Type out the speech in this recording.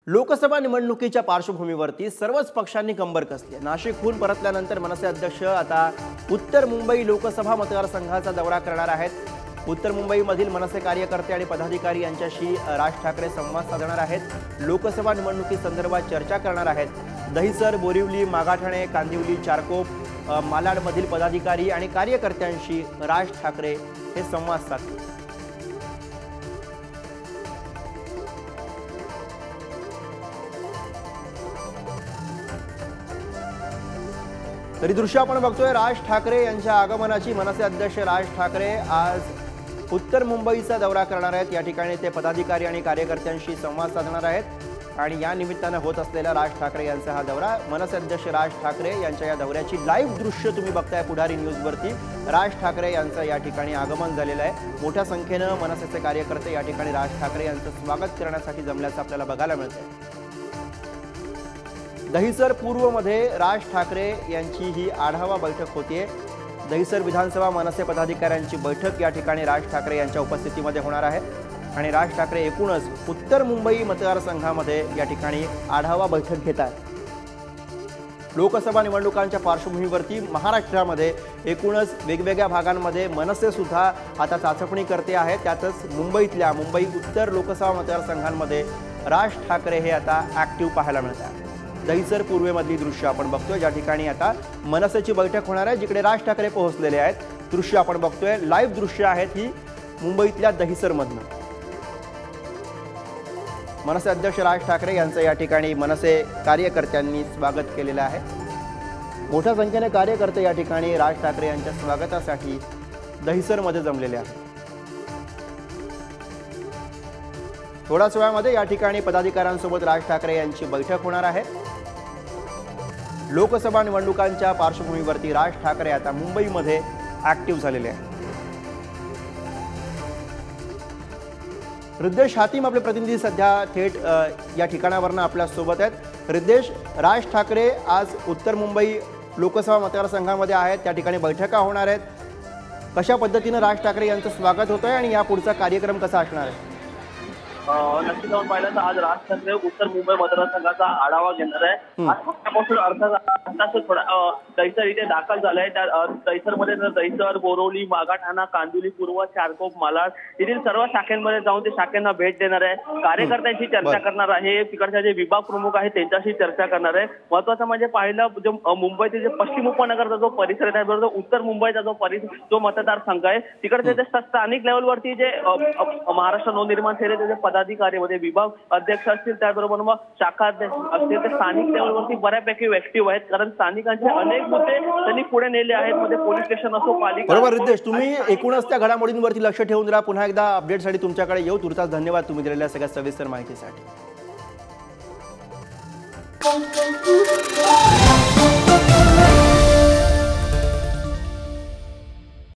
लोकसभा निवडणुकीच्या पार्श्वभूमीवरती सर्वच पक्षांनी कंबर कसली आहे। नाशिकहून परतल्यानंतर मनसे अध्यक्ष आता उत्तर मुंबई लोकसभा मतदारसंघाचा दौरा करणार आहेत। उत्तर मुंबईमधील मनसे कार्यकर्ते आणि पदाधिकारी यांच्याशी राज ठाकरे संवाद साधणार आहेत। लोकसभा निवडणुकीसंदर्भात चर्चा करणार आहेत। दहिसर, बोरिवली, मागाठाणे, कांदिवली, चारकोप, मालाडमधील पदाधिकारी आणि कार्यकर्त्यांशी राज ठाकरे हे संवाद साधतील। तरी दृश्य आपण बघतोय राज ठाकरे यांच्या आगमनाची। मनसे अध्यक्ष राज ठाकरे आज उत्तर मुंबईचा दौरा करणार आहेत। या ठिकाणी ते पदाधिकारी आणि कार्यकर्त्यांशी संवाद साधणार आहेत आणि या निमित्ताने होत असलेला राज ठाकरे यांचा हा दौरा, मनसे अध्यक्ष राज ठाकरे यांच्या या दौऱ्याची लाईव्ह दृश्य तुम्ही बघताय पुढारी न्यूजवरती। राज ठाकरे यांचं या ठिकाणी आगमन झालेलं आहे। मोठ्या संख्येने मनसेचे कार्यकर्ते या ठिकाणी राज ठाकरे यांचं स्वागत करण्यासाठी जमल्याचं आपल्याला बघायला मिळतंय। दहिसर पूर्वमध्ये राज ठाकरे यांची ही आढावा बैठक होतीये। दहिसर विधानसभा मनसे पदाधिकाऱ्यांची बैठक या ठिकाणी राज ठाकरे यांच्या उपस्थितीमध्ये होणार आहे आणि राज ठाकरे एकूणच उत्तर मुंबई मतदारसंघामध्ये या ठिकाणी आढावा बैठक घेत आहेत। लोकसभा निवडणुकांच्या पार्श्वभूमीवरती महाराष्ट्रामध्ये एकूणच वेगवेगळ्या भागांमध्ये मनसे सुद्धा आता चाचपणी करते आहे। त्यातच मुंबई उत्तर लोकसभा मतदारसंघांमध्ये राज ठाकरे हे आता ॲक्टिव्ह पाहायला मिळतात। दहिसर पूर्वेमधली दृश्य आपण बघतोय, ज्या ठिकाणी आता मनसेची बैठक होणार आहे, जिकडे राज ठाकरे पोहोचलेले आहेत। दृश्य आपण बघतोय, लाईव्ह दृश्य आहेत ही मुंबईतल्या दहिसरमधनं। मनसे अध्यक्ष राज ठाकरे यांचं या ठिकाणी मनसे कार्यकर्त्यांनी स्वागत केलेलं आहे। मोठ्या संख्येने कार्यकर्ते या ठिकाणी राज ठाकरे यांच्या स्वागतासाठी दहिसरमध्ये जमलेले आहेत। थोड्याच वेळामध्ये या ठिकाणी पदाधिकाऱ्यांसोबत राज ठाकरे यांची बैठक होणार आहे। लोकसभा निवडणुकांच्या पार्श्वभूमीवरती राज ठाकरे आता मुंबईमध्ये ॲक्टिव्ह झालेले आहेत। रिद्देश हातीम आपले प्रतिनिधी सध्या थेट या ठिकाणावरून आपल्या सोबत आहेत। रिद्देश, राज ठाकरे आज उत्तर मुंबई लोकसभा मतदारसंघामध्ये आहेत, त्या ठिकाणी बैठका होणार आहेत। कशा पद्धतीने राज ठाकरे यांचं स्वागत होतंय आणि या पुढचा कार्यक्रम कसा असणार आहे? नक्की जाऊन पाहिलं तर आज राज ठाकरे उत्तर मुंबई मतदारसंघाचा आढावा घेणार आहे। आजपासून अर्थात थोडा दहिसर इथे दाखल झालाय। त्या दहिसरमध्ये दहिसर, बोरिवली, मागाठाणा, कांदिवली पूर्व, चारकोप, मालाड येथील सर्व शाखांमध्ये जाऊन ते शाखांना भेट देणार आहे। कार्यकर्त्यांशी चर्चा करणार आहे। तिकडचे जे विभाग प्रमुख आहेत त्यांच्याशी चर्चा करणार आहे। महत्वाचं म्हणजे पाहिलं जो मुंबईचे जे पश्चिम उपनगरचा जो परिसर आहे त्याबरोबर उत्तर मुंबईचा जो मतदारसंघ आहे तिकडचे जे स्थानिक लेवलवरती जे महाराष्ट्र नवनिर्माण सेनेचे जे पदाधिकारी मध्ये विभाग अध्यक्ष असतील, त्याचबरोबर मग शाखा अध्यक्ष असतील, ते स्थानिक लेवलवरती बऱ्यापैकी ऍक्टिव्ह आहेत। कारण स्थानिकांचे अनेक मुद्दे त्यांनी पुढे नेले आहेत, मध्ये पोलीस स्टेशन असो, पालिका। बरोबर रिद्देश, तुम्ही एकूणच त्या घडामोडींवरती लक्ष ठेवून राहा। पुन्हा एकदा अपडेटसाठी तुमच्याकडे येऊ। तुर्तास धन्यवाद तुम्ही दिलेल्या सगळ्या सविस्तर माहितीसाठी।